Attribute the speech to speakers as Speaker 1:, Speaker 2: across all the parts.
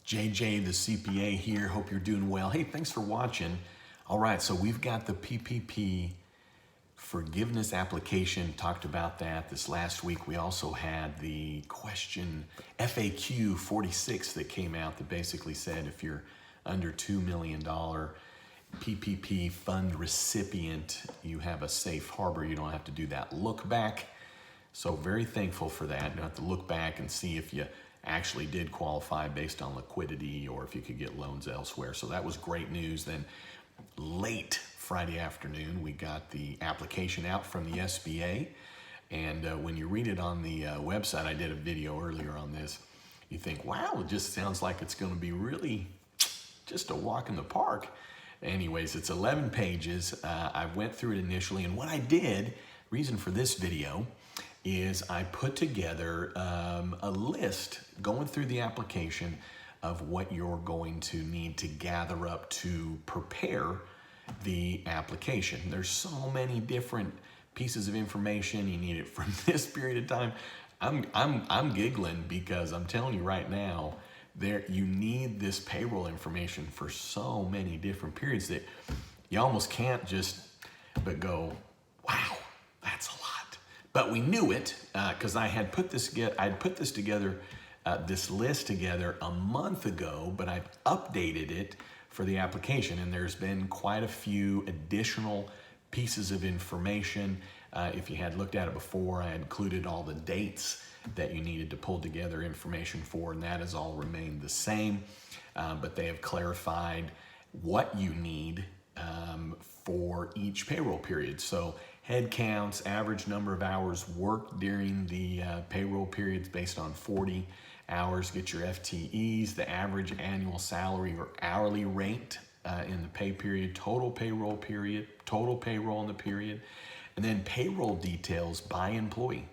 Speaker 1: JJ, the CPA here. Hope you're doing well. Hey, thanks for watching. All right, so we've got the PPP forgiveness application. Talked about that this last week. We also had the question FAQ 46 that came out that basically said if you're under $2 million PPP fund recipient, you have a safe harbor. You don't have to do that look back. So very thankful for that. You don't have to look back and see if you actually did qualify based on liquidity or if you could get loans elsewhere. So that was great news. Then late Friday afternoon, we got the application out from the SBA. And when you read it on the website, I did a video earlier on this, you think, wow, it just sounds like it's going to be really just a walk in the park. Anyways, it's 11 pages. I went through it initially, and what I did, reason for this video, is I put together a list going through the application of what you're going to need to gather up to prepare the application. There's so many different pieces of information. You need it from this period of time. I'm giggling because I'm telling you right now, you need this payroll information for so many different periods that you almost can't just but go, wow, that's a lot. But we knew it because I had put this together, this list together a month ago, but I've updated it for the application, and there's been quite a few additional pieces of information. If you had looked at it before, I included all the dates that you needed to pull together information for, and that has all remained the same, but they have clarified what you need for each payroll period. So head counts, average number of hours worked during the payroll periods based on 40 hours, get your FTEs, the average annual salary or hourly rate in the pay period, total payroll in the period, and then payroll details by employee.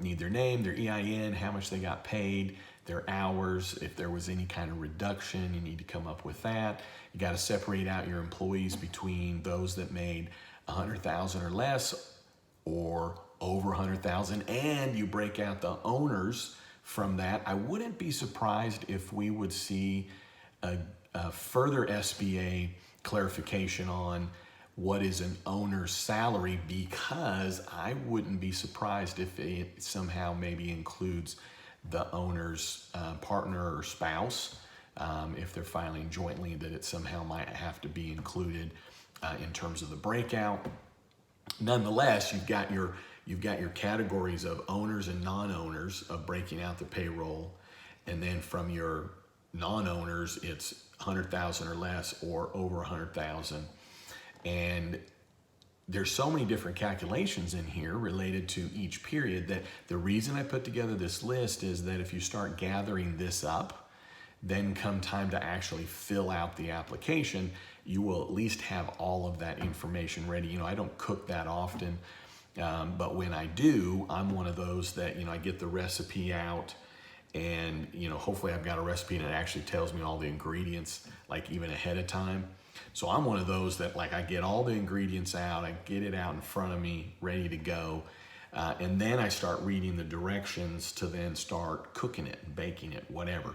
Speaker 1: Need their name, their EIN, how much they got paid, their hours. If there was any kind of reduction, you need to come up with that. You got to separate out your employees between those that made 100,000 or less or over 100,000, and you break out the owners from that. I wouldn't be surprised if we would see a further SBA clarification on what is an owner's salary, because I wouldn't be surprised if it somehow maybe includes the owner's partner or spouse. If they're filing jointly, that it somehow might have to be included in terms of the breakout. Nonetheless, you've got your categories of owners and non-owners of breaking out the payroll, and then from your non-owners, it's 100,000 or less or over 100,000. And there's so many different calculations in here related to each period that the reason I put together this list is that if you start gathering this up, then come time to actually fill out the application, you will at least have all of that information ready. You know, I don't cook that often, but when I do, I'm one of those that, I get the recipe out, and, hopefully I've got a recipe and it actually tells me all the ingredients, like even ahead of time. So I'm one of those that, like, I get all the ingredients out, I get it out in front of me, ready to go, and then I start reading the directions to then start cooking it, baking it, whatever.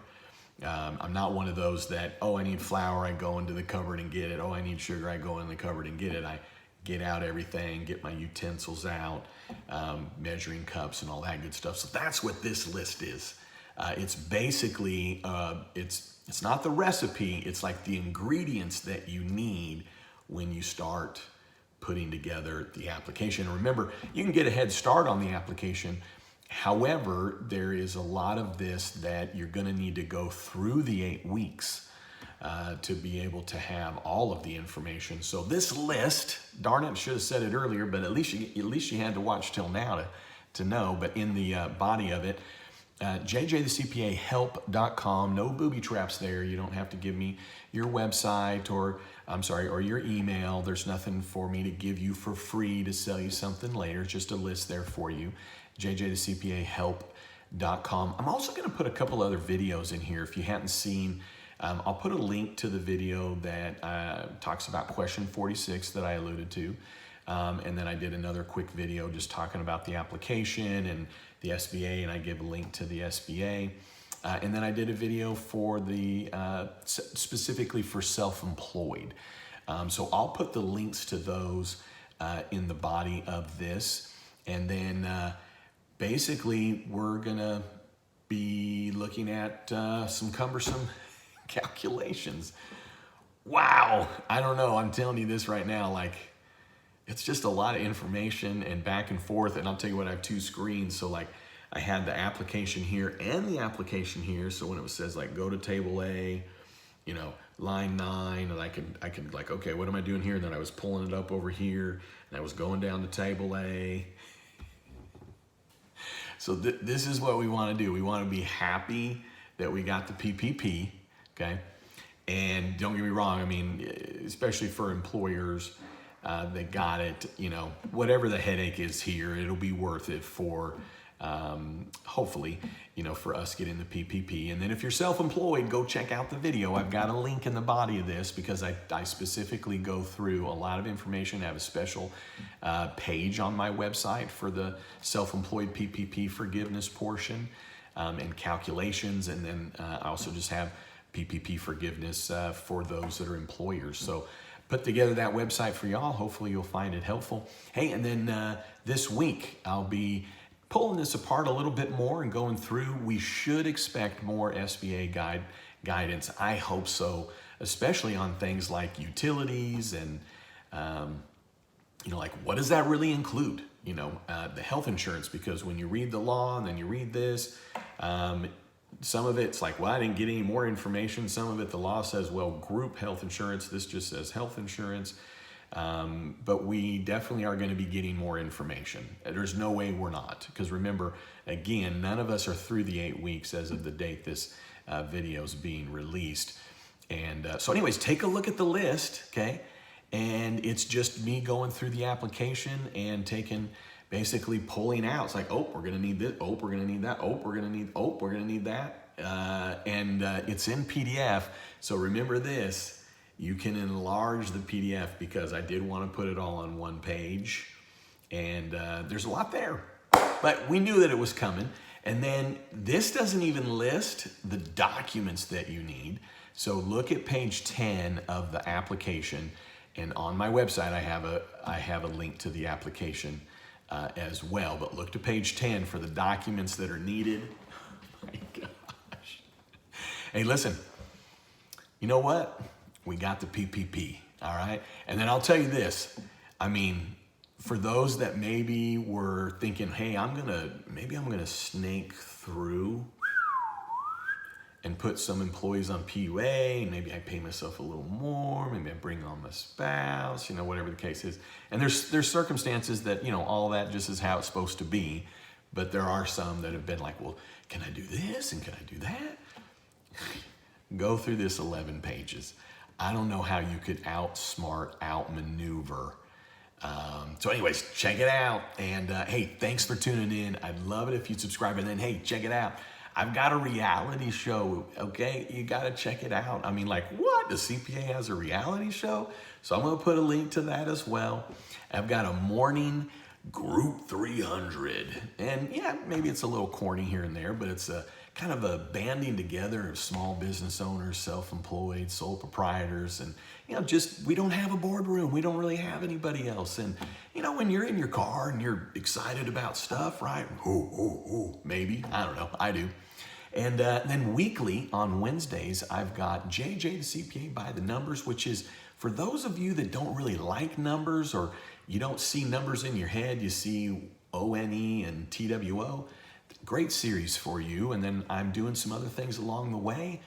Speaker 1: I'm not one of those that, oh, I need flour, I go into the cupboard and get it. Oh, I need sugar, I go in the cupboard and get it. I get out everything, get my utensils out, measuring cups and all that good stuff. So that's what this list is. It's basically, it's not the recipe, it's like the ingredients that you need when you start putting together the application. And remember, you can get a head start on the application. However, there is a lot of this that you're going to need to go through the 8 weeks to be able to have all of the information. So this list, darn it, should have said it earlier, but at least you had to watch till now to know. But in the body of it, jjthecpahelp.com, no booby traps there. You don't have to give me your website or your email. There's nothing for me to give you for free to sell you something later. It's just a list there for you. jjthecpahelp.com. I'm also going to put a couple other videos in here if you hadn't seen. I'll put a link to the video that talks about question 46 that I alluded to. And then I did another quick video just talking about the application and the SBA, and I give a link to the SBA. And then I did a video for the specifically for self-employed. So I'll put the links to those in the body of this. And then basically we're gonna be looking at some cumbersome calculations. Wow, I don't know, I'm telling you this right now, like, it's just a lot of information and back and forth. And I'll tell you what, I have two screens. So like I had the application here and the application here. So when it says like, go to table A, you know, line 9, and I could like, okay, what am I doing here? And then I was pulling it up over here and I was going down to table A. So this is what we want to do. We want to be happy that we got the PPP, okay? And don't get me wrong, I mean, especially for employers, they got it, you know, whatever the headache is here, it'll be worth it for, hopefully, you know, for us getting the PPP. And then if you're self-employed, go check out the video. I've got a link in the body of this because I specifically go through a lot of information. I have a special page on my website for the self-employed PPP forgiveness portion and calculations. And then I also just have PPP forgiveness for those that are employers. So put together that website for y'all. Hopefully you'll find it helpful. Hey, and then this week I'll be pulling this apart a little bit more and going through. We should expect more SBA guidance. I hope so, especially on things like utilities and, you know, like what does that really include? You know, the health insurance, because when you read the law and then you read this, some of it's like, well, I didn't get any more information. Some of it, the law says, well, group health insurance. This just says health insurance. But we definitely are going to be getting more information. There's no way we're not. Because remember, again, none of us are through the 8 weeks as of the date this video is being released. And so anyways, take a look at the list, okay? And it's just me going through the application and basically pulling out. It's like, oh, we're gonna need this, oh, we're gonna need that, oh, we're gonna need that. And it's in PDF. So remember this, you can enlarge the PDF because I did want to put it all on one page. And there's a lot there, but we knew that it was coming. And then this doesn't even list the documents that you need. So look at page 10 of the application. And on my website, I have a link to the application as well, but look to page 10 for the documents that are needed. Oh my gosh. Hey, listen, you know what? We got the PPP, all right? And then I'll tell you this. I mean, for those that maybe were thinking, hey, maybe I'm gonna snake through and put some employees on PUA, and maybe I pay myself a little more, maybe I bring on my spouse, you know, whatever the case is. And there's circumstances that, you know, all that just is how it's supposed to be. But there are some that have been like, well, can I do this and can I do that? Go through this 11 pages. I don't know how you could outmaneuver. So anyways, check it out. And hey, thanks for tuning in. I'd love it if you'd subscribe. And then, hey, check it out. I've got a reality show, okay? You gotta check it out. I mean, like, what? The CPA has a reality show? So I'm gonna put a link to that as well. I've got a morning group 300. And yeah, maybe it's a little corny here and there, but it's a kind of a banding together of small business owners, self-employed, sole proprietors, and, you know, just, we don't have a boardroom. We don't really have anybody else. And, you know, when you're in your car and you're excited about stuff, right? Maybe, I don't know, I do. And then weekly on Wednesdays, I've got JJ the CPA by the numbers, which is for those of you that don't really like numbers, or you don't see numbers in your head, you see ONE and TWO, great series for you. And then I'm doing some other things along the way.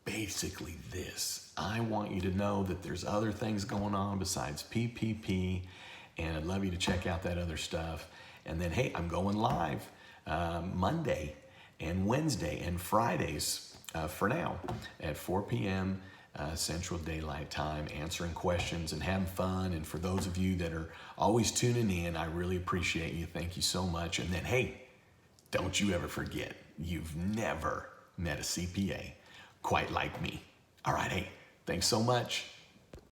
Speaker 1: Basically this, I want you to know that there's other things going on besides PPP, and I'd love you to check out that other stuff. And then, hey, I'm going live Monday and Wednesday and Fridays for now at 4 p.m. Central Daylight Time, answering questions and having fun. And for those of you that are always tuning in, I really appreciate you. Thank you so much. And then, hey, don't you ever forget, you've never met a CPA quite like me. All right, hey, thanks so much.